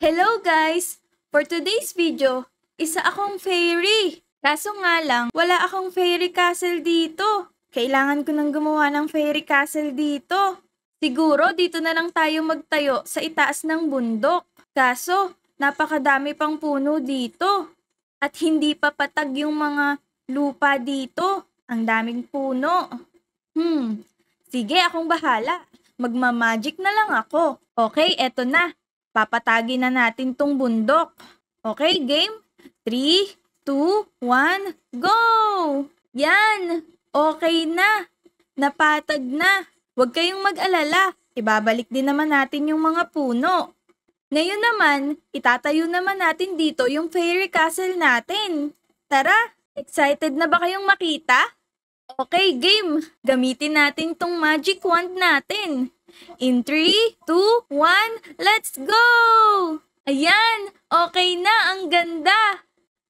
Hello guys! For today's video, isa akong fairy. Kaso nga lang, wala akong fairy castle dito. Kailangan ko nang gumawa ng fairy castle dito. Siguro dito na lang tayo magtayo sa itaas ng bundok. Kaso, napakadami pang puno dito. At hindi pa patag yung mga lupa dito. Ang daming puno. Sige, akong bahala. Magmamagic na lang ako. Okay, eto na. Papatagin na natin tong bundok. Okay, game? 3, 2, 1, go! Yan! Okay na! Napatag na! Huwag kayong mag-alala. Ibabalik din naman natin yung mga puno. Ngayon naman, itatayo naman natin dito yung fairy castle natin. Tara! Excited na ba kayong makita? Okay, game! Gamitin natin tong magic wand natin. In 3, 2, 1, let's go! Ayan! Okay na! Ang ganda!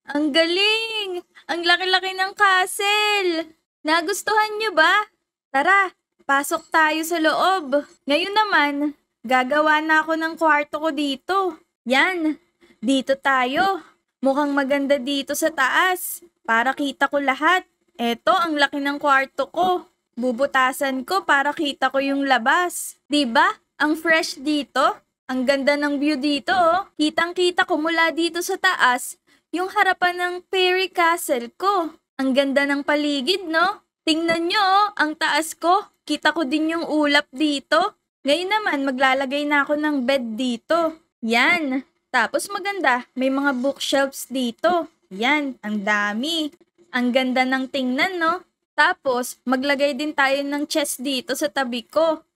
Ang galing! Ang laki-laki ng castle! Nagustuhan nyo ba? Tara, pasok tayo sa loob. Ngayon naman, gagawa na ako ng kwarto ko dito. Yan! Dito tayo. Mukhang maganda dito sa taas. Para kita ko lahat. Eto, ang laki ng kwarto ko. Bubutasan ko para kita ko yung labas. 'Di ba? Ang fresh dito. Ang ganda ng view dito, oh. Kitang-kita ko mula dito sa taas yung harapan ng fairy castle ko. Ang ganda ng paligid, no? Tingnan nyo, oh, ang taas ko. Kita ko din yung ulap dito. Ngayon naman, maglalagay na ako ng bed dito. Yan. Tapos maganda, may mga bookshelves dito. Yan, ang dami. Ang ganda ng tingnan, no? Tapos, maglagay din tayo ng chest dito sa tabi ko.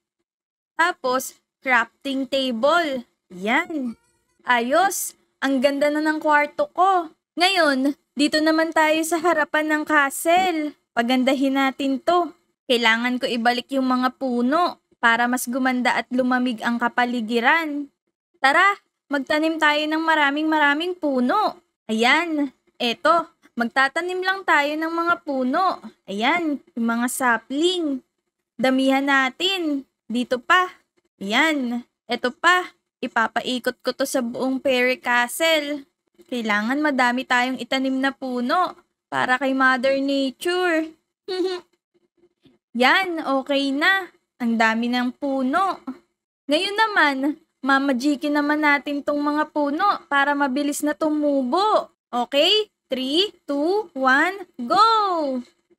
Tapos, crafting table. Yan. Ayos. Ang ganda na ng kwarto ko. Ngayon, dito naman tayo sa harapan ng castle. Pagandahin natin to. Kailangan ko ibalik yung mga puno para mas gumanda at lumamig ang kapaligiran. Tara, magtanim tayo ng maraming puno. Ayan. Eto. Magtatanim lang tayo ng mga puno. Ayan, yung mga sapling. Damihan natin. Dito pa. Ayan, eto pa. Ipapaikot ko to sa buong fairy castle. Kailangan madami tayong itanim na puno para kay Mother Nature. Yan, okay na. Ang dami ng puno. Ngayon naman, mamajikin naman natin tong mga puno para mabilis na tumubo. Okay? 3, 2, 1, go!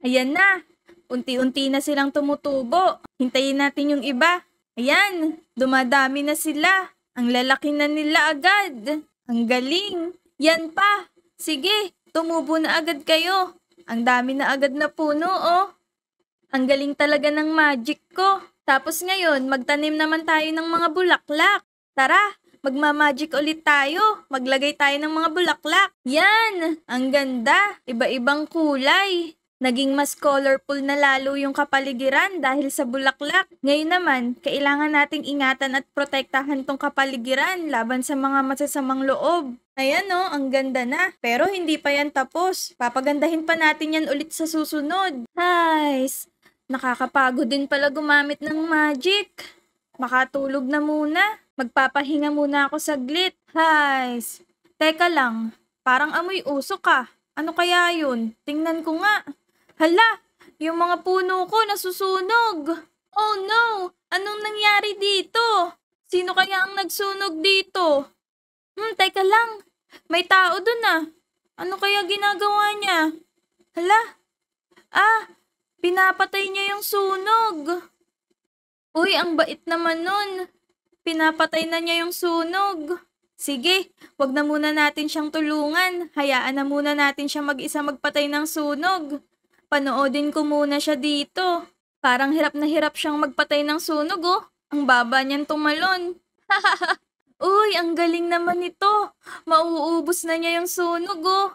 Ayan na. Unti-unti na silang tumutubo. Hintayin natin yung iba. Ayan, dumadami na sila. Ang lalaki na nila agad. Ang galing. Yan pa. Sige, tumubo na agad kayo. Ang dami na agad na puno, oh. Ang galing talaga ng magic ko. Tapos ngayon, magtanim naman tayo ng mga bulaklak. Tara! Magmamagic ulit tayo. Maglagay tayo ng mga bulaklak. Yan! Ang ganda. Iba-ibang kulay. Naging mas colorful na lalo yung kapaligiran dahil sa bulaklak. Ngayon naman, kailangan nating ingatan at protektahan tong kapaligiran laban sa mga masasamang loob. Ayan o, ang ganda na. Pero hindi pa yan tapos. Papagandahin pa natin yan ulit sa susunod. Guys, nakakapagod din pala gumamit ng magic. Makatulog na muna. Magpapahinga muna ako saglit. Hays. Teka lang, parang amoy usok ah. Ano kaya yun? Tingnan ko nga. Hala, yung mga puno ko nasusunog. Oh no, anong nangyari dito? Sino kaya ang nagsunog dito? Teka lang, may tao dun ah. Ano kaya ginagawa niya? Hala, pinapatay niya yung sunog. Uy, ang bait naman nun. Pinapatay na niya yung sunog. Sige, wag na muna natin siyang tulungan. Hayaan na muna natin siya mag-isa magpatay ng sunog. Panoodin ko muna siya dito. Parang hirap na hirap siyang magpatay ng sunog, oh. Ang baba niyan tumalon. Uy, ang galing naman nito. Mauubos na niya yung sunog, oh.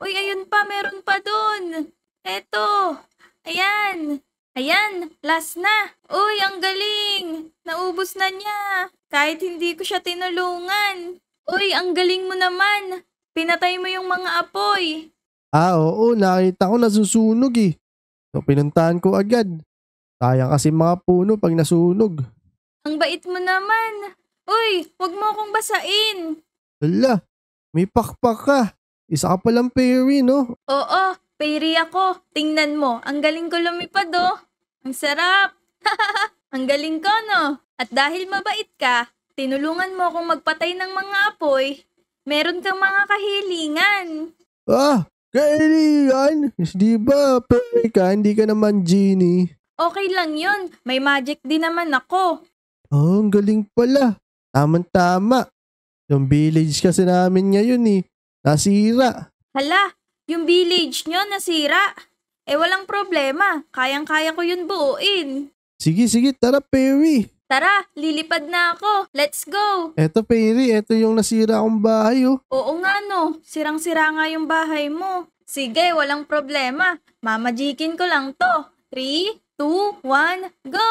Uy, ayun pa, meron pa dun. Eto. Ayan. Ayan, last na. Uy, ang galing. Naubos na niya. Kahit hindi ko siya tinulungan. Uy, ang galing mo naman. Pinatay mo yung mga apoy. Oo, nakita ko nasusunog eh. So pinuntahan ko agad. Sayang kasi mga puno pag nasunog. Ang bait mo naman. Uy, wag mo akong basain. Hala, may pakpak ka. Isa ka palang fairy, no? Oo, fairy ako. Tingnan mo, ang galing ko lumipad oh. Ang sarap. Ang galing ko no. At dahil mabait ka, tinulungan mo akong magpatay ng mga apoy. Meron kang mga kahilingan. Ah, kailangan. Di ba, fairy ka, hindi ka naman genie. Okay lang yun, may magic din naman ako. Oh, ang galing pala. Tama-tama. Yung village kasi namin ngayon nasira. Hala, yung village nyo nasira. Walang problema, kayang-kaya ko yun buuin. Sige, tara, fairy. Tara, lilipad na ako. Let's go. Eto, fairy, eto yung nasira akong bahay, oh. Oo nga no, sirang-sira nga yung bahay mo. Sige, walang problema. Mamajikin ko lang to. 3, 2, 1, go!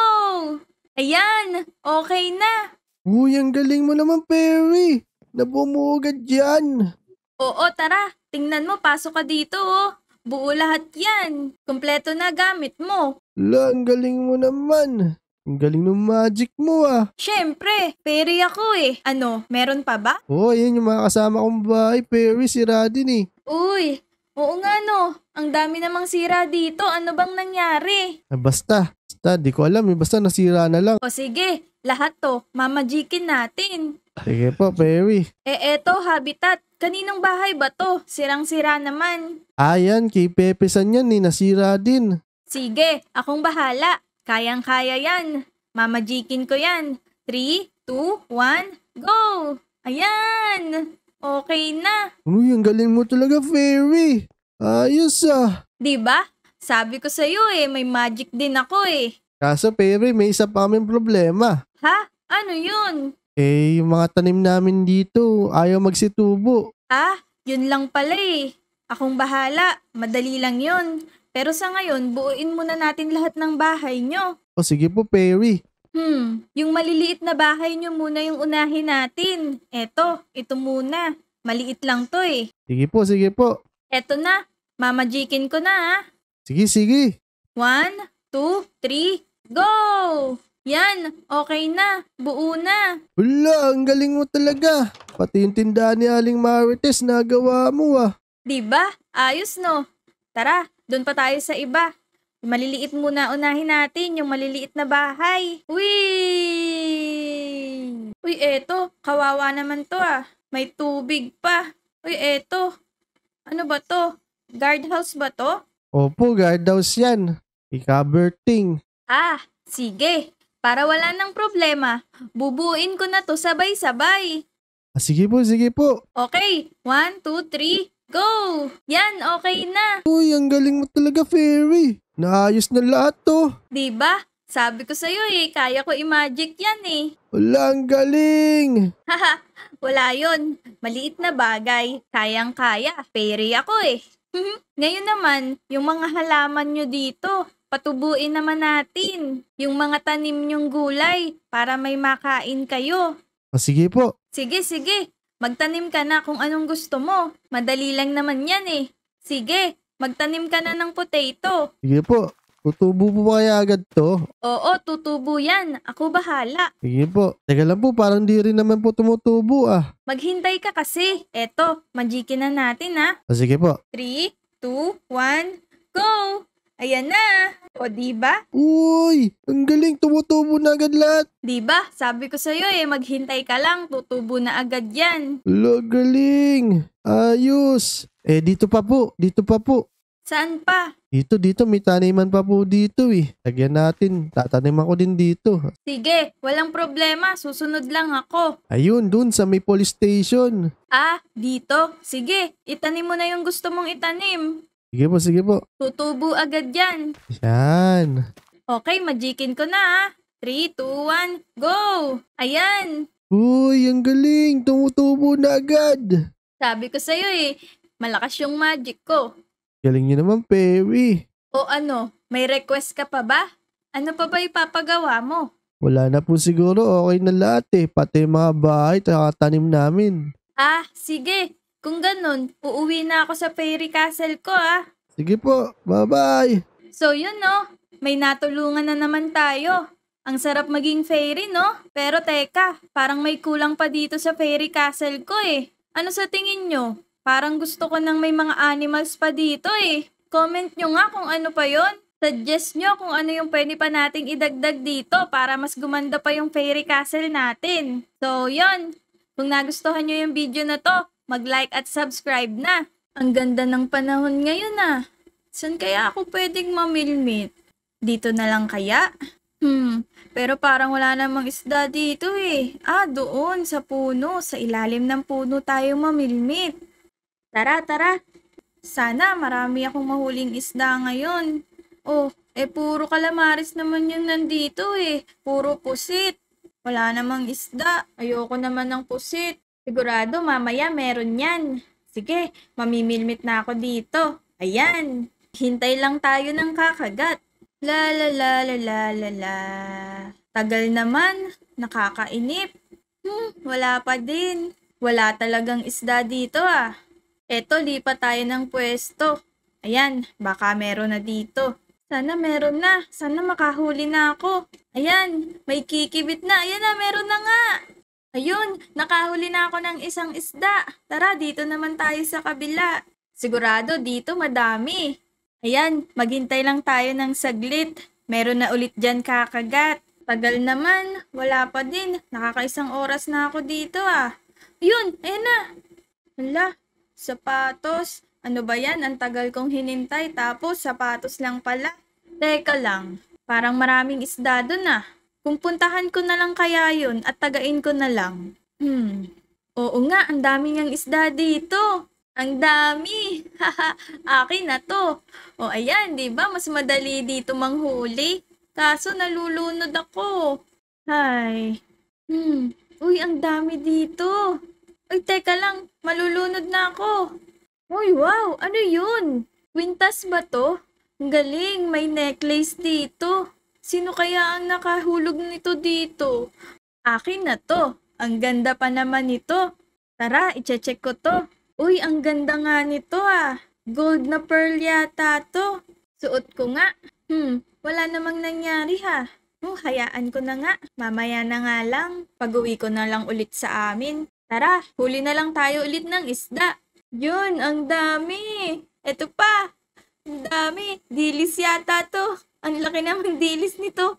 Ayan, okay na. Uy, ang galing mo naman, fairy. Nabumugad yan. Oo, tara. Tingnan mo, pasok ka dito oh. Buo lahat yan. Kompleto na gamit mo. Ala, ang galing mo naman. Ang galing ng magic mo, ah. Siyempre, fairy ako eh. Ano, meron pa ba? Oh, ayan yung mga kasama kong bahay, fairy, sira din eh. Uy, oo nga no. Ang dami namang sira dito. Ano bang nangyari? Basta, di ko alam basta nasira na lang. O sige, lahat to, mamajikin natin. Sige po, fairy. Eto, habitat. Kaninong bahay ba to? Sirang-sira naman. Ayan, kay Pepe San yan nasira din. Sige, akong bahala. Kayang-kaya yan. Mamajikin ko yan. 3, 2, 1, go! Ayan! Okay na. Uy, ang galing mo talaga, fairy. Ayos ah. Diba? Sabi ko sa'yo may magic din ako eh. Kaso, fairy, may isa pa kaming problema. Ha? Ano yun? Yung mga tanim namin dito, ayaw magsitubo. Ah, yun lang pala eh. Akong bahala. Madali lang yun. Pero sa ngayon, buuin muna natin lahat ng bahay nyo. O sige po, fairy. Yung maliliit na bahay nyo muna yung unahin natin. Ito muna. Maliit lang to eh. Sige po. Eto na, mamajikin ko na ah. Sige. 1, 2, 3, go! Yan, okay na. Buo na. Wala, ang galing mo talaga. Pati yung tindahan ni Aling Marites nagawa mo ah. Diba? Ayos no? Tara, doon pa tayo sa iba. Yung maliliit muna unahin natin, yung maliliit na bahay. Uy, eto, kawawa naman to ah. May tubig pa. Uy, eto. Ano ba to? Guardhouse ba to? Opo, guardhouse yan. Ika-birthing. Ah, sige. Para wala nang problema, bubuin ko na to sabay-sabay. Sige po. Okay, 1, 2, 3, go! Yan, okay na. Uy, ang galing mo talaga, fairy. Naayos na lahat to. Diba? Sabi ko sa'yo kaya ko i-magic yan eh. Wala, ang galing. Haha, wala yun. Maliit na bagay. Kayang-kaya. Fairy ako eh. Ngayon naman, yung mga halaman nyo dito, patubuin naman natin. Yung mga tanim nyong gulay para may makain kayo. Sige po. Sige. Magtanim ka na kung anong gusto mo. Madali lang naman yan eh. Sige, magtanim ka na ng potato. Sige po. Tutubo po ba kaya agad to? Oo, tutubo yan. Ako bahala. Sige po. Teka lang po, parang di rin naman po tumutubo ah. Maghintay ka kasi. Eto, magikin na natin ha. Sige po. 3, 2, 1, go! Ayan na. O diba? Uy, ang galing, tumutubo na agad lahat. Diba? Sabi ko sa'yo maghintay ka lang. Tutubo na agad yan. Wala, galing. Ayos. Dito pa po. Saan pa? Dito, may taniman pa po dito eh. Lagyan natin, tataniman ko din dito. Sige, walang problema. Susunod lang ako. Ayun, dun sa may police station. Ah, dito? Sige, itanim mo na yung gusto mong itanim. Sige po. Tutubo agad yan. Yan. Okay, magikin ko na 3, 2, 1, go! Ayan. Uy, ang galing. Tumutubo na agad. Sabi ko sa'yo malakas yung magic ko. Galing nyo naman, fairy. O ano, may request ka pa ba? Ano pa ba ipapagawa mo? Wala na po siguro. Okay na lahat eh. Pati yung mga bahay at tanim namin. Ah, sige. Kung ganun, uuwi na ako sa fairy castle ko Sige po. Bye-bye. So yun no, may natulungan na naman tayo. Ang sarap maging fairy, no? Pero teka, parang may kulang pa dito sa fairy castle ko eh. Ano sa tingin nyo? Parang gusto ko ng may mga animals pa dito eh. Comment nyo nga kung ano pa yon. Suggest nyo kung ano yung pwede pa nating idagdag dito para mas gumanda pa yung fairy castle natin. So, yon. Kung nagustuhan nyo yung video na to, mag-like at subscribe na. Ang ganda ng panahon ngayon ah. Saan kaya ako pwedeng mamilmit? Dito na lang kaya? Pero parang wala namang isda dito eh. Doon sa puno, sa ilalim ng puno tayo mamilmit. Tara, tara. Sana marami akong mahuling isda ngayon. Puro calamares naman yung nandito eh. Puro pusit. Wala namang isda. Ayoko naman ng pusit. Sigurado mamaya meron yan. Sige, mamimilmit na ako dito. Ayan. Hintay lang tayo ng kakagat. La la la la la la la. Tagal naman. Nakakainip. Wala pa din. Wala talagang isda dito ah. Eto, lipat tayo ng pwesto. Ayan, baka meron na dito. Sana meron na. Sana makahuli na ako. Ayan, may kikibit na. Ayan na, meron na nga. Ayun, nakahuli na ako ng isang isda. Tara, dito naman tayo sa kabila. Sigurado dito madami. Ayan, maghintay lang tayo ng saglit. Meron na ulit dyan kakagat. Tagal naman, wala pa din. Nakakaisang oras na ako dito ah. Ayun, ayan na. Hala, sapatos. Ano ba yan? Ang tagal kong hinintay tapos sapatos lang pala. Teka lang, parang maraming isda dun ah. Kung puntahan ko na lang kaya yun at tagain ko na lang. Oo nga, ang dami niyang isda dito. Ang dami! Haha, akin na to. Ayan, di ba? Mas madali dito manghuli. Kaso nalulunod ako. Hay. Uy, ang dami dito. Uy, teka lang. Malulunod na ako. Uy, wow! Ano yun? Kwintas ba to? Ang galing, may necklace dito. Sino kaya ang nakahulog nito dito? Akin na to. Ang ganda pa naman nito. Tara, i-check ko to. Uy, ang ganda nga nito ah. Gold na pearl yata to. Suot ko nga. Wala namang nangyari ha. Hayaan ko na nga. Mamaya na nga lang. Pag-uwi ko na lang ulit sa amin. Tara, huli na lang tayo ulit ng isda. Yun, ang dami. Eto pa. Ang dami. Dilis yata to. Ang laki naman dilis nito.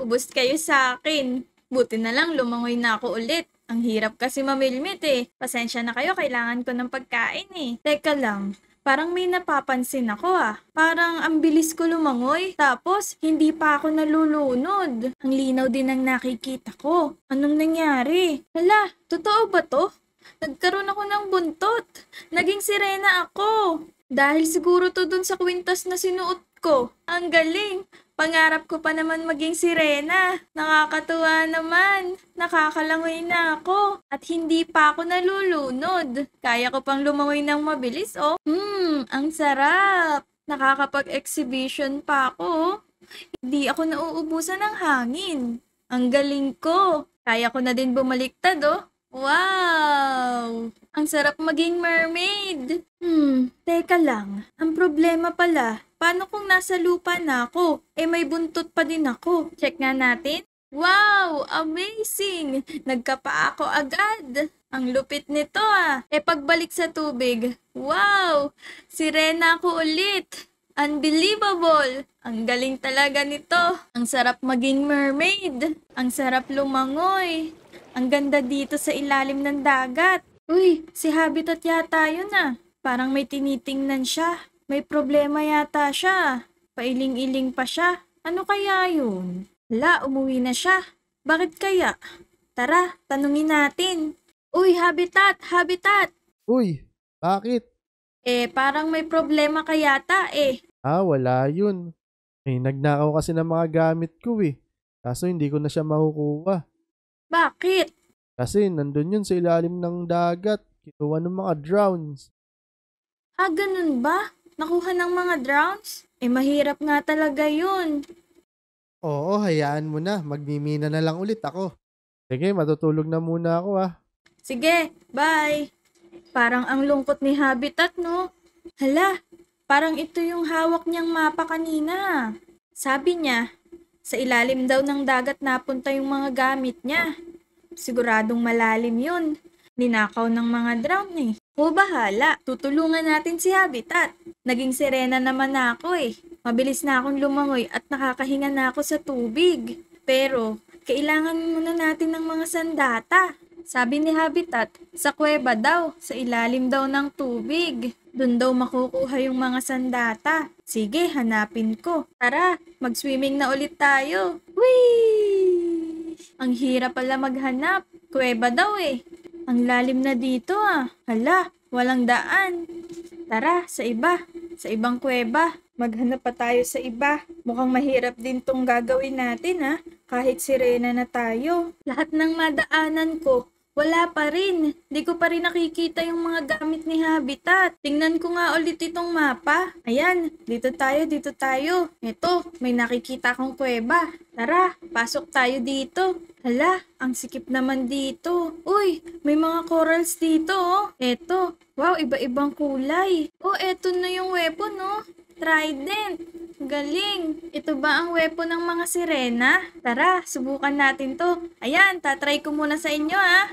Ubos kayo sa akin. Buti na lang lumangoy na ako ulit. Ang hirap kasi mamilmit eh. Pasensya na kayo, kailangan ko ng pagkain eh. Teka lang, parang may napapansin ako ah. Parang ang bilis ko lumangoy, tapos hindi pa ako nalulunod. Ang linaw din ang nakikita ko. Anong nangyari? Hala, totoo ba to? Nagkaroon ako ng buntot. Naging sirena ako. Dahil siguro to dun sa kwintas na sinuot ko. Ang galing! Pangarap ko pa naman maging sirena. Nakakatuwa naman. Nakakalangoy na ako. At hindi pa ako nalulunod. Kaya ko pang lumangoy ng mabilis, oh. Ang sarap. Nakakapag-exhibition pa ako. Hindi ako nauubusan ng hangin. Ang galing ko. Kaya ko na din bumaliktad, oh. Wow! Ang sarap maging mermaid. Teka lang. Ang problema pala, paano kung nasa lupa na ako? May buntot pa din ako. Check nga natin. Wow! Amazing! Nagkapa ako agad. Ang lupit nito ah. Pagbalik sa tubig, wow! Sirena ako ulit. Unbelievable! Ang galing talaga nito. Ang sarap maging mermaid. Ang sarap lumangoy. Ang ganda dito sa ilalim ng dagat. Uy, si Habitat yata yun ah. Parang may tinitingnan siya. May problema yata siya. Pailing-iling pa siya. Ano kaya yun? Hala, umuwi na siya. Bakit kaya? Tara, tanungin natin. Uy, Habitat! Habitat! Uy, bakit? Parang may problema ka yata eh. Wala yun. Nagnakaw kasi ng mga gamit ko eh. Kaso hindi ko na siya makukuha. Bakit? Kasi nandun yun sa ilalim ng dagat. Kinuha ng mga drowns. Ganun ba? Nakuha ng mga drowns? Mahirap nga talaga yun. Oo, hayaan mo na. Magmimina na lang ulit ako. Sige, matutulog na muna ako ah. Sige, bye. Parang ang lungkot ni Habitat, no? Hala, parang ito yung hawak niyang mapa kanina. Sabi niya, Sa ilalim daw ng dagat napunta yung mga gamit niya. Siguradong malalim yun. Ninakaw ng mga drown eh. O bahala, tutulungan natin si Habitat. Naging sirena naman ako eh. Mabilis na akong lumangoy at nakakahinga na ako sa tubig. Pero, kailangan muna natin ng mga sandata. Sabi ni Habitat, sa kuweba daw, sa ilalim daw ng tubig. Doon daw makukuha yung mga sandata. Sige, hanapin ko. Tara, mag-swimming na ulit tayo. Whee! Ang hirap pala maghanap. Kuweba daw eh. Ang lalim na dito ah. Hala, walang daan. Tara, sa iba. Sa ibang kuweba. Maghanap pa tayo sa iba. Mukhang mahirap din tong gagawin natin ah. Kahit sirena na tayo. Lahat ng madaanan ko, wala pa rin. Di ko pa rin nakikita yung mga gamit ni Habitat. Tingnan ko nga ulit itong mapa. Ayan, dito tayo, dito tayo. Eto, may nakikita akong kuweba. Tara, pasok tayo dito. Hala, ang sikip naman dito. Uy, may mga corals dito oh. Eto, wow, iba-ibang kulay. Oh, eto na yung weapon oh. Trident. Galing. Ito ba ang weapon ng mga sirena? Tara, subukan natin to. Ayan, tatry ko muna sa inyo ah.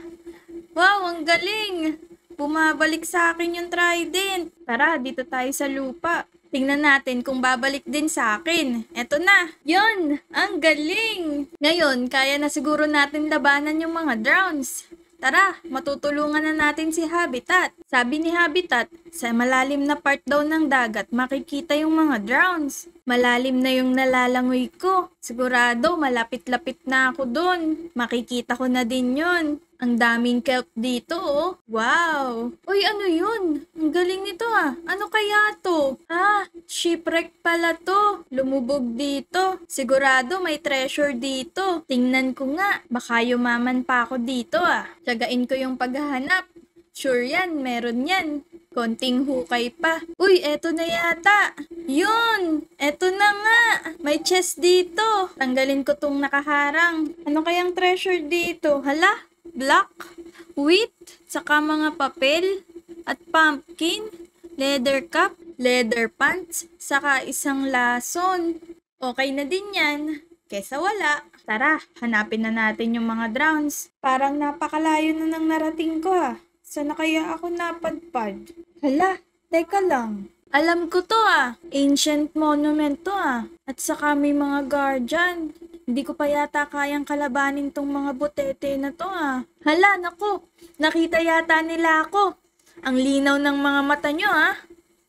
Wow, ang galing. Bumabalik sa akin yung trident. Tara, dito tayo sa lupa. Tingnan natin kung babalik din sa akin. Eto na. Yon, ang galing. Ngayon, kaya na siguro natin labanan yung mga drowns. Tara, matutulungan na natin si Habitat. Sabi ni Habitat, sa malalim na part daw ng dagat makikita yung mga drowns. Malalim na yung nalalangoy ko. Sigurado, malapit-lapit na ako dun. Makikita ko na din yun. Ang daming kelp dito oh. Wow! Uy, ano yun? Ang galing nito ah. Ano kaya to? Ah, shipwreck pala to. Lumubog dito. Sigurado may treasure dito. Tingnan ko nga. Baka yumaman pa ako dito ah. Tiyagain ko yung paghahanap. Sure yan, meron yan. Konting hukay pa. Uy, eto na yata. Yun! Eto na nga. May chest dito. Tanggalin ko tong nakaharang. Ano kayang treasure dito? Hala? Block, wheat, saka mga papel, at pumpkin, leather cup, leather pants, saka isang lason. Okay na din yan, kesa wala. Tara, hanapin na natin yung mga drowns. Parang napakalayo na nang narating ko ah. Sana kaya ako napadpad? Hala, teka lang. Alam ko to ah. Ancient monument to ah. At saka may mga guardian. Hindi ko pa yata kayang kalabanin tong mga butete na to ah. Hala, naku. Nakita yata nila ako. Ang linaw ng mga mata nyo ah.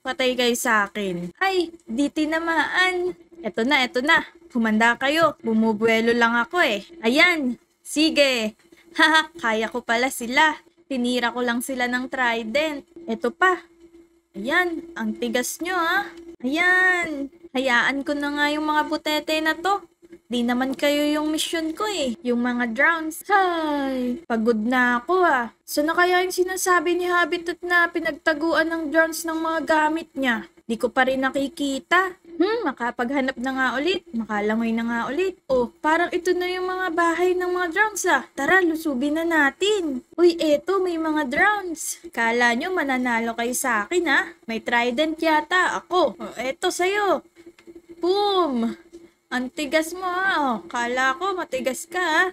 Patay kayo sa akin. Ay, di tinamaan. Eto na, eto na. Humanda kayo. Bumubuelo lang ako eh. Ayan. Sige. Haha, kaya ko pala sila. Tinira ko lang sila ng trident. Eto pa. Ayan, ang tigas nyo ah. Ayan. Hayaan ko na nga yung mga butete na to. Di naman kayo yung mission ko eh. Yung mga drowns. Hay, pagod na ako ah. So na kaya yung sinasabi ni Habitat na pinagtaguan ng drowns ng mga gamit niya? Di ko pa rin nakikita. Makapaghanap na nga ulit. Makalangoy na nga ulit. Oh, parang ito na yung mga bahay ng mga drowns ah. Tara, lusubin na natin. Uy, eto may mga drowns. Kala nyo mananalo kayo sa akin ah. May trident yata ako. Oh, eto sa'yo. Boom! Ang tigas mo ah. Oh, kala ko matigas ka ah.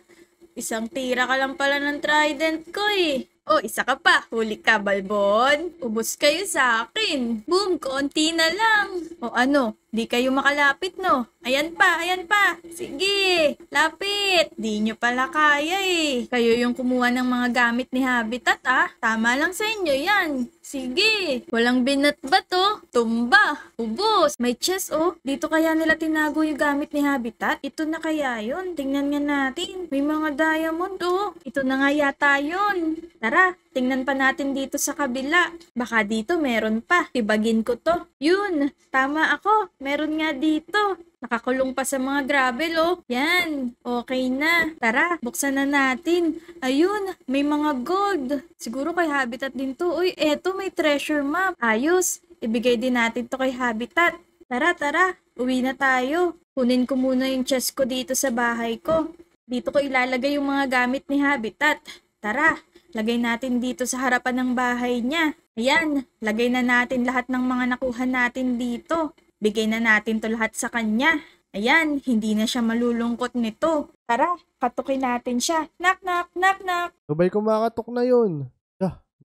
Isang tira ka lang pala ng trident ko eh. Oh, isa ka pa. Huli ka, Balbon. Ubos kayo sa akin. Boom, konti na lang. O ano, di kayo makalapit no? Ayan pa, ayan pa. Sige, lapit. Di nyo pala kaya eh. Kayo yung kumuha ng mga gamit ni Habitat ah. Tama lang sa inyo yan. Sige, walang binatbat oh. Tumba, ubos. May chest oh. Dito kaya nila tinago yung gamit ni Habitat? Ito na kaya yun? Tingnan nga natin. May mga diamond oh. Ito na nga yata yun. Tara, tingnan pa natin dito sa kabila. Baka dito meron pa. Tibagin ko to. Yun, tama ako. Meron nga dito. Nakakulong pa sa mga gravel oh. Yan, okay na. Tara, buksan na natin. Ayun, may mga gold. Siguro kay Habitat din to. Uy, eto may treasure map. Ayos, ibigay din natin to kay Habitat. Tara, tara, uwi na tayo. Kunin ko muna yung chest ko dito sa bahay ko. Dito ko ilalagay yung mga gamit ni Habitat. Tara, lagay natin dito sa harapan ng bahay niya. Ayan, lagay na natin lahat ng mga nakuha natin dito. Bigay na natin to lahat sa kanya. Ayan, hindi na siya malulungkot nito. Tara, katukin natin siya. Knock, knock, knock, knock. Sabay kumakatok na yun.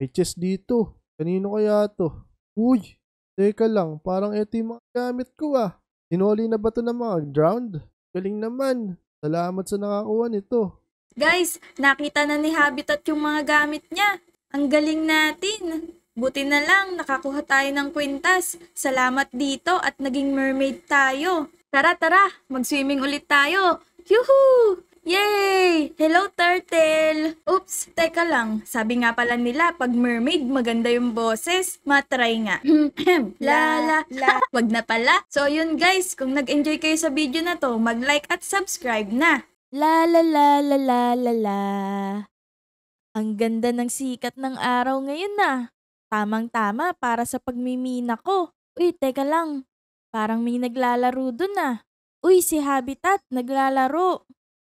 May chest dito. Kanino kaya to? Uy, teka lang. Parang ito yung mga gamit ko Sinuli na ba to ng mga drowned? Galing naman. Salamat sa nakakuha nito. Guys, nakita na ni Habitat yung mga gamit niya. Ang galing natin. Buti na lang, nakakuha tayo ng kwintas. Salamat dito at naging mermaid tayo. Tara, mag-swimming ulit tayo. Yuhuu! Yay! Hello, turtle! Oops, teka lang. Sabi nga pala nila, pag mermaid, maganda yung boses. Matry nga. La. Wag na pala. So yun guys, kung nag-enjoy kayo sa video na to, mag-like at subscribe na. La. Ang ganda ng sikat ng araw ngayon Tamang-tama para sa pagmimina ko. Uy, teka lang. Parang may naglalaro dun Uy, si Habitat, naglalaro.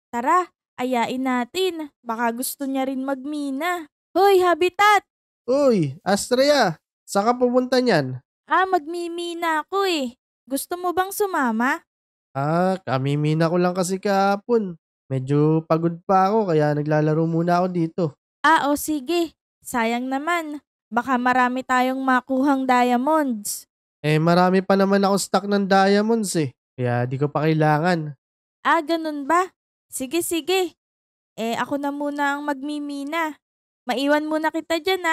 Tara, ayain natin. Baka gusto niya rin magmina. Hoy, Habitat! Uy, Astrea! Saan ka pupunta niyan? Magmimina ako Gusto mo bang sumama? Kamimina ko lang kasi kahapon. Medyo pagod pa ako kaya naglalaro muna ako dito. O sige. Sayang naman. Baka marami tayong makuhang diamonds. Marami pa naman ako stock ng diamonds Kaya di ko pa kailangan. Ganun ba? Sige. Ako na muna ang magmimina. Maiwan muna kita dyan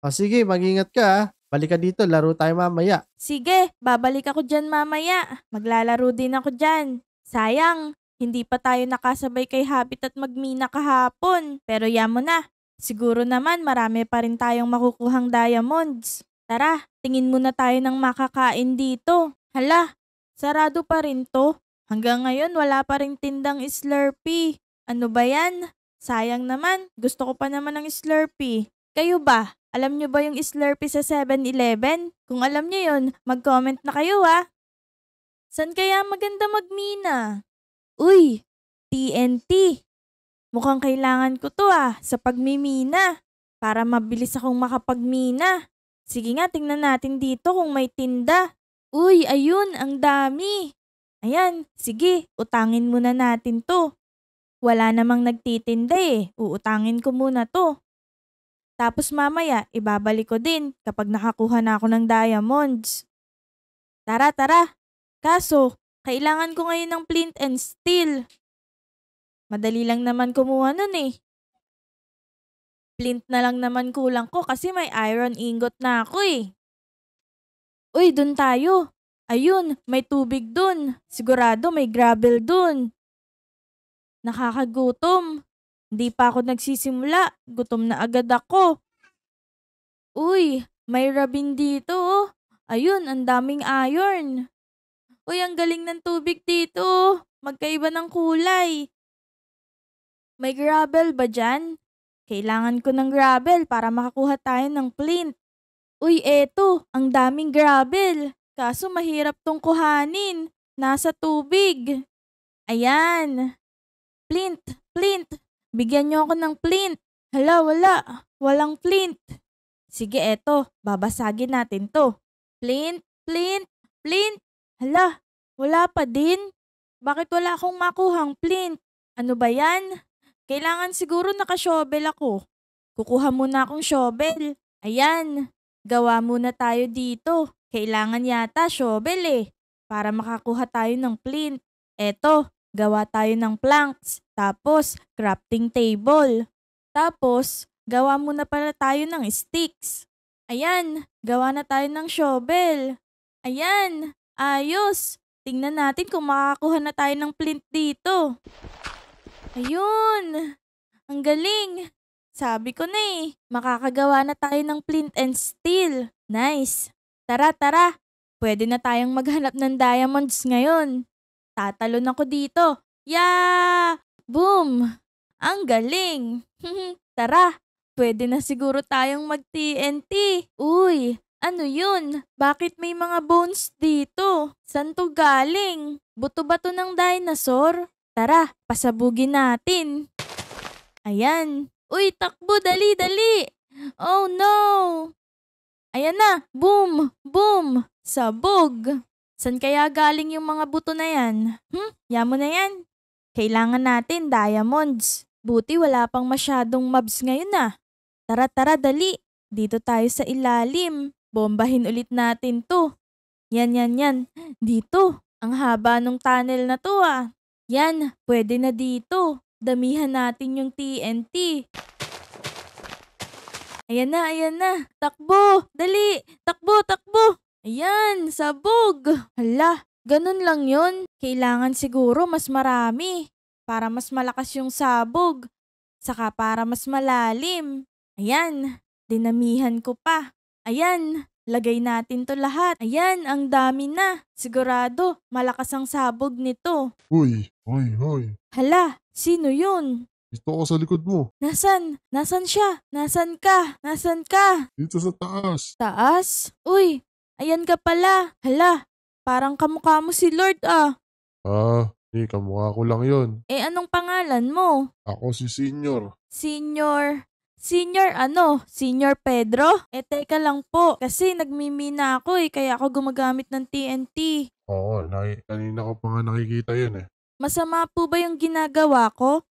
Sige, mag-ingat ka Balik ka dito, laro tayo mamaya. Sige, babalik ako dyan mamaya. Maglalaro din ako dyan. Sayang, hindi pa tayo nakasabay kay Habitat magmina kahapon. Pero yamo na. Siguro naman marami pa rin tayong makukuhang diamonds. Tara, tingin muna tayo ng makakain dito. Hala, sarado pa rin to. Hanggang ngayon wala pa rin tindang Slurpee. Ano ba yan? Sayang naman, gusto ko pa naman ng Slurpee. Kayo ba? Alam nyo ba yung Slurpee sa 7-Eleven? Kung alam nyo yun, mag-comment na kayo San kaya maganda magmina? Uy, TNT. Mukhang kailangan ko to sa pagmimina. Para mabilis akong makapagmina. Sige nga, tingnan natin dito kung may tinda. Uy, ayun, ang dami. Ayan, sige, utangin muna natin to. Wala namang nagtitinda uutangin ko muna to. Tapos mamaya, ibabalik ko din kapag nakakuha na ako ng diamonds. Tara. Kaso, kailangan ko ngayon ng flint and steel. Madali lang naman kumuha nun Flint na lang naman kulang ko kasi may iron ingot na ako Uy, dun tayo. Ayun, may tubig dun. Sigurado may gravel dun. Nakakagutom. Hindi pa ako nagsisimula. Gutom na agad ako. Uy, may rabin dito Ayun, ang daming iron. Uy, ang galing ng tubig dito. Magkaiba ng kulay. May gravel ba dyan? Kailangan ko ng gravel para makakuha tayo ng flint. Uy, eto, ang daming gravel. Kaso mahirap tong kuhanin. Nasa tubig. Ayan. Flint. Bigyan niyo ako ng flint. Hala, wala. Walang flint. Sige, eto. Babasagin natin to. Flint. Hala, wala pa din. Bakit wala akong makuhang flint? Ano ba yan? Kailangan siguro naka-shovel ako. Kukuha muna akong shovel. Ayan. Gawa muna tayo dito. Kailangan yata shovel para makakuha tayo ng flint. Eto, gawa tayo ng planks. Tapos, crafting table. Tapos, gawa muna pala tayo ng sticks. Ayan, gawa na tayo ng shovel. Ayan, ayos. Tingnan natin kung makakakuha na tayo ng flint dito. Ayun, ang galing. Sabi ko na makakagawa na tayo ng flint and steel. Nice. Tara. Pwede na tayong maghanap ng diamonds ngayon. Tatalon ako dito. Yeah! Boom! Ang galing! Tara, pwede na siguro tayong mag-TNT. Uy, ano yun? Bakit may mga bones dito? Saan to galing? Buto ba to ng dinosaur? Tara, pasabugin natin. Ayan. Uy, takbo, dali! Oh no! Ayan na, boom! Sabog! San kaya galing yung mga buto na yan? Yamo na yan. Kailangan natin diamonds. Buti wala pang masyadong mobs ngayon ah. Tara, dali. Dito tayo sa ilalim. Bombahin ulit natin to. Yan. Dito. Ang haba nung tunnel na to ah. Yan, pwede na dito. Damihan natin yung TNT. Ayan na. Takbo! Dali! Takbo! Ayan, sabog! Hala, ganun lang yun. Kailangan siguro mas marami. Para mas malakas yung sabog. Saka para mas malalim. Ayan, dinamihan ko pa. Ayan, lagay natin to lahat. Ayan, ang dami na. Sigurado, malakas ang sabog nito. Hoy. Hala, sino yun? Dito ako sa likod mo. Nasan? Nasan siya? Nasan ka? Dito sa taas. Taas? Uy, ayan ka pala. Hala, parang kamukha mo si Lord ah. Kamukha ko lang yon. Anong pangalan mo? Ako si Senior. Senior ano? Senior Pedro? Teka lang po. Kasi nagmimina ako kaya ako gumagamit ng TNT. Oo, kanina ko pa nga nakikita yun eh. Masama po ba yung ginagawa ko?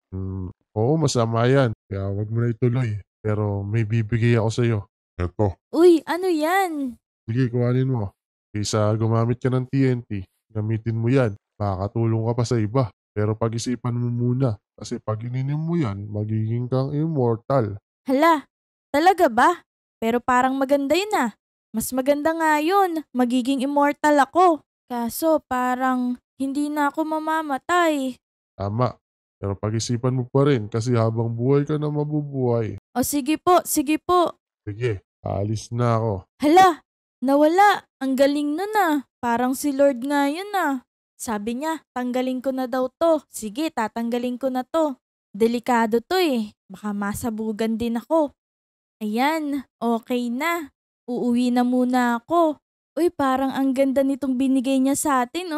Oo, masama yan. Kaya wag mo na ituloy. Pero may bibigay ako sa'yo. Eto. Uy, ano yan? Sige, kuhanin mo. Kaysa gumamit ka ng TNT, gamitin mo yan. Makakatulong ka pa sa iba. Pero pag-isipan mo muna. Kasi pag ininom mo yan, magiging kang immortal. Hala, talaga ba? Pero parang maganda yun ah. Mas maganda nga yun. Magiging immortal ako. Kaso parang hindi na ako mamamatay. Tama. Pero pag-isipan mo pa rin kasi habang buhay ka na mabubuhay. O sige po. Sige, aalis na ako. Hala, nawala. Ang galing nun ah. Parang si Lord nga yun ah. Sabi niya, tanggalin ko na daw to. Sige, tatanggalin ko na to. Delikado to Baka masabugan din ako. Ayan, okay na. Uuwi na muna ako. Uy, parang ang ganda nitong binigay niya sa atin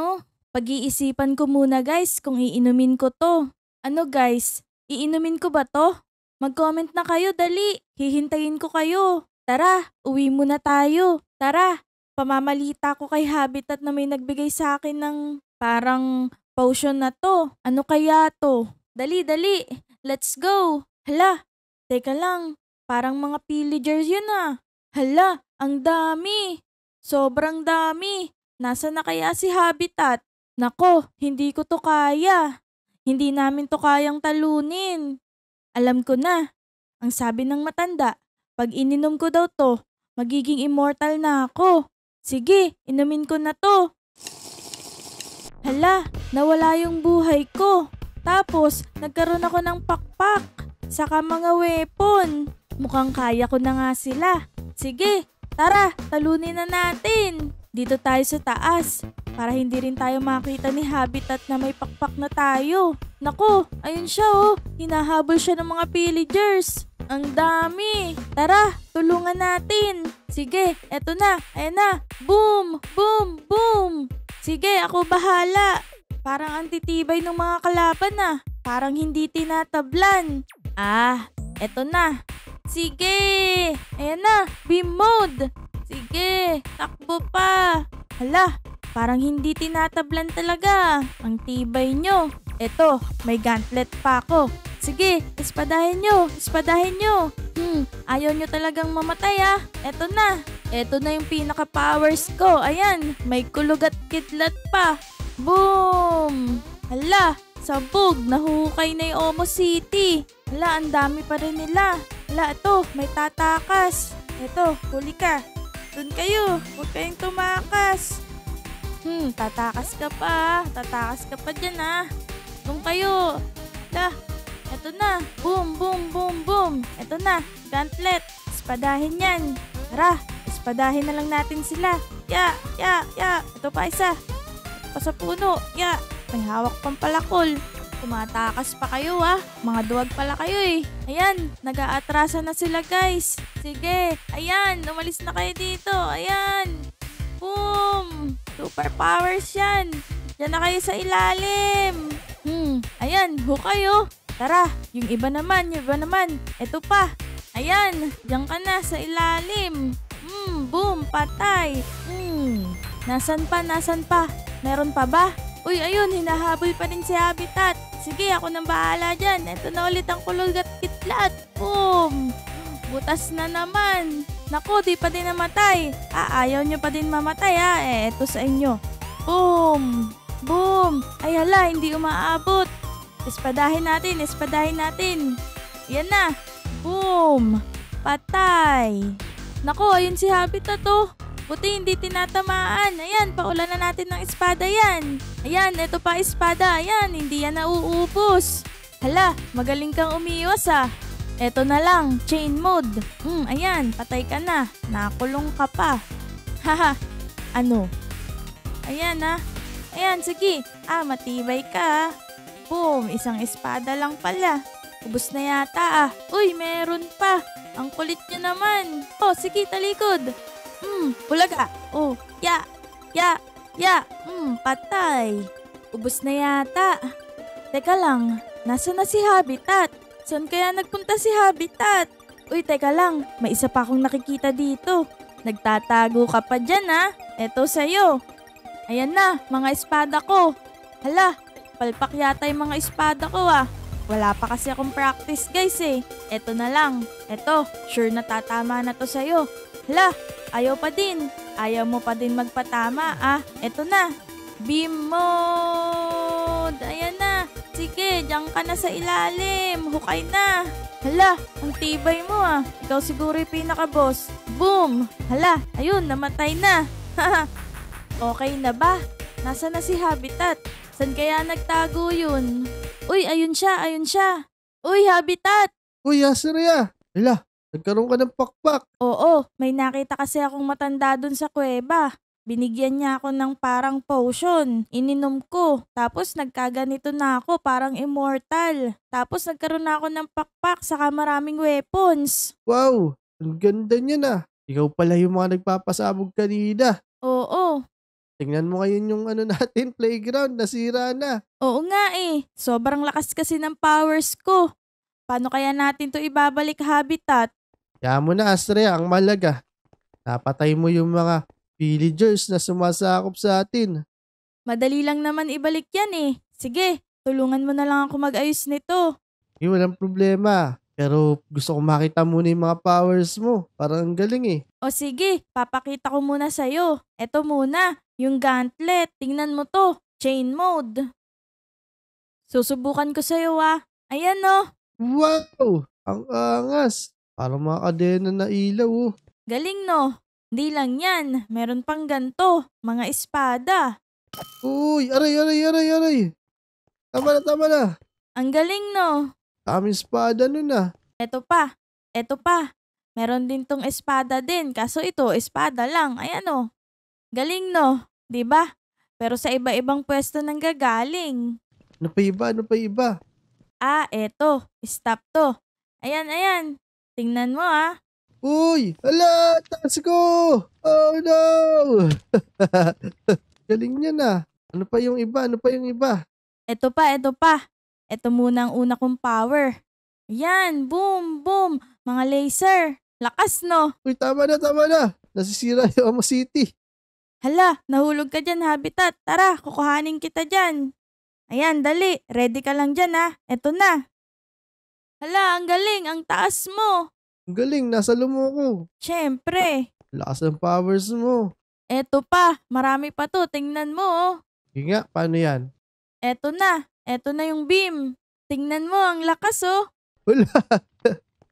Pag-iisipan ko muna guys kung iinumin ko to. Ano guys, iinumin ko ba to? Mag-comment na kayo, dali. Hihintayin ko kayo. Tara, uwi muna tayo. Tara, pamamalita ko kay Habitat na may nagbigay sa akin ng parang potion na to. Ano kaya to? Dali. Let's go. Hala, teka lang. Parang mga pillagers yun ah. Hala, ang dami. Sobrang dami. Nasaan na kaya si Habitat? Nako, hindi ko to kaya. Hindi namin to kayang talunin. Alam ko na. Ang sabi ng matanda, pag ininom ko daw to, magiging immortal na ako. Sige, inumin ko na to. Hala, nawala yung buhay ko. Tapos, nagkaroon ako ng pakpak. Saka mga weapon. Mukhang kaya ko na nga sila. Sige, tara, talunin na natin. Dito tayo sa taas. Para hindi rin tayo makita ni Habitat na may pakpak na tayo. Nako, ayun siya Hinahabol siya ng mga pillagers. Ang dami. Tara, tulungan natin. Sige, eto na. Ayan na. Boom! Sige, ako bahala. Parang antitibay ng mga kalaban ah. Parang hindi tinatablan. Eto na. Sige! Ayan na, beam mode. Sige, takbo pa. Hala, parang hindi tinatablan talaga. Ang tibay nyo. Eto, may gauntlet pa ako. Sige, espadahin nyo. Ayaw nyo talagang mamatay ah. Eto na yung pinaka-powers ko. Ayan, may kulog at kidlat pa. Boom! Hala, sabog, nahukay na yung Omo City. Hala, ang dami pa rin nila. Hala, ito, may tatakas. Ito, huli ka. Doon kayo, huwag kayong tumakas. Tatakas ka pa dyan Doon kayo. Hala, eto na. Boom. Eto na, gauntlet. Espadahin yan. Tara, espadahin na lang natin sila. Ya. Ito pa isa. Pa sa puno. Ya. May hawak pang palakol. Tumatakas pa kayo Mga duwag pala kayo Ayan, nag-aatrasa na sila guys. Sige, ayan, umalis na kayo dito. Ayan. Boom! Super powers yan. Diyan na kayo sa ilalim. Ayan, kayo. Tara, yung iba naman. Ito pa. Ayan, diyan ka na sa ilalim. Boom, patay. Nasan pa? Nasan pa? Meron pa ba? Uy, ayun, hinahabol pa rin si Habitat. Sige, ako nang bahala dyan. Ito na ulit ang kulog at kitlat. Boom! Butas na naman. Naku, di pa din namatay. Ayaw nyo pa din mamatay eto sa inyo. Boom! Boom! Ay hala, hindi umaabot. Espadahin natin, espadahin natin. Yan na. Boom! Patay. Naku, ayun si Habitat Buti hindi tinatamaan. Ayan, paulan na natin ng espada yan. Ayan, eto pa espada. Ayan, hindi yan nauubos. Hala, magaling kang umiwas Eto na lang, chain mode. Ayan, patay ka na. Nakulong ka pa. Haha, ano? Ayan Ayan, sige. Matibay ka Boom, isang espada lang pala. Ubus na yata Uy, meron pa. Ang kulit niya naman. Sige, talikod. Bulaga. Patay. Ubus na yata. Teka lang, nasa na si Habitat? Saan kaya nagpunta si Habitat? Uy, teka lang, may isa pa akong nakikita dito. Nagtatago ka pa dyan Eto sa'yo. Ayan na, mga espada ko. Hala, palpak yata yung mga espada ko Wala pa kasi akong practice guys Eto na lang. Eto, sure na tatama na to sa'yo. Hala, ayaw pa din. Ayaw mo pa din magpatama Eto na. Beam mode. Ayan na. Sige, diyan ka na sa ilalim. Hukay na. Hala, ang tibay mo Ikaw siguro yung pinaka-boss. Boom. Hala, ayun, namatay na. Okay na ba? Nasa na si Habitat? San kaya nagtago yun? Uy, ayun siya, ayun siya. Uy, Habitat! Uy, Astrea! Hala, nagkaroon ka ng pakpak. Oo, may nakita kasi akong matanda dun sa kuweba. Binigyan niya ako ng parang potion. Ininom ko. Tapos nagkaganito na ako, parang immortal. Tapos nagkaroon na ako ng pakpak saka maraming weapons. Wow, ang ganda niya Ikaw pala yung mga nagpapasabog kanina. Oo. Tingnan mo ngayon yung natin, playground, nasira na. Oo nga Sobrang lakas kasi ng powers ko. Paano kaya natin to ibabalik Habitat? Kaya mo na, Astrea, ang malaga. Napatay mo yung mga villagers na sumasakop sa atin. Madali lang naman ibalik yan Sige, tulungan mo na lang ako mag-ayos nito. Walang problema. Pero gusto ko makita muna yung mga powers mo. Parang ang galing O sige, papakita ko muna sa'yo. Eto muna, yung gauntlet. Tingnan mo to, chain mode. Susubukan ko sa'yo Ayan Wow! Ang angas. Parang mga kadena na ilaw Galing Hindi lang yan, meron pang ganto, mga espada. Uy, aray. Tama na. Ang galing Daming espada nun Eto pa. Meron din tong espada din, kaso ito, espada lang. Ayan Galing 'di ba? Pero sa iba-ibang pwesto nang gagaling. Ano pa iba? Eto, stop to. Ayan. Tingnan mo Uy, ala, taas ko! Oh no! Galing niya Ano pa yung iba? Eto pa. Eto muna ang una kong power. Ayan, boom. Mga laser. Lakas Uy, tama na. Nasisira yung Amo City. Hala, nahulog ka dyan, Habitat. Tara, kukuhanin kita dyan. Ayan, dali. Ready ka lang dyan, Eto na. Hala, ang galing. Ang taas mo. Ang galing, nasa lumo ko. Siyempre. Lakas ng powers mo. Eto pa. Marami pa to. Tingnan mo, Sige nga, paano yan? Eto na. Eto na yung beam. Tingnan mo, ang lakas, Wala.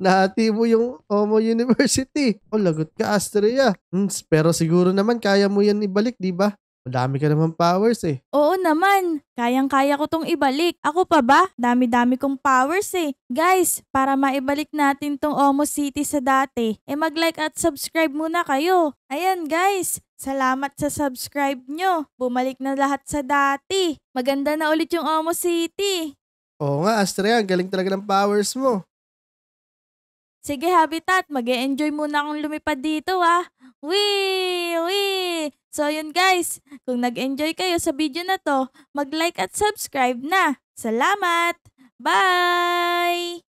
Nahati mo yung Omo University. Lagot ka, Astrea. Pero siguro naman kaya mo yan ibalik, di ba? Madami ka naman powers Oo naman. Kayang-kaya ko tong ibalik. Ako pa ba? Dami-dami kong powers Guys, para maibalik natin tong Omo City sa dati, mag-like at subscribe muna kayo. Ayan guys, salamat sa subscribe nyo. Bumalik na lahat sa dati. Maganda na ulit yung Omo City. Oo nga, Astrea, ang galing talaga ng powers mo. Sige Habitat, mag-e-enjoy muna akong lumipad dito Wee! So yun guys, kung nag-enjoy kayo sa video na to, mag-like at subscribe na. Salamat! Bye!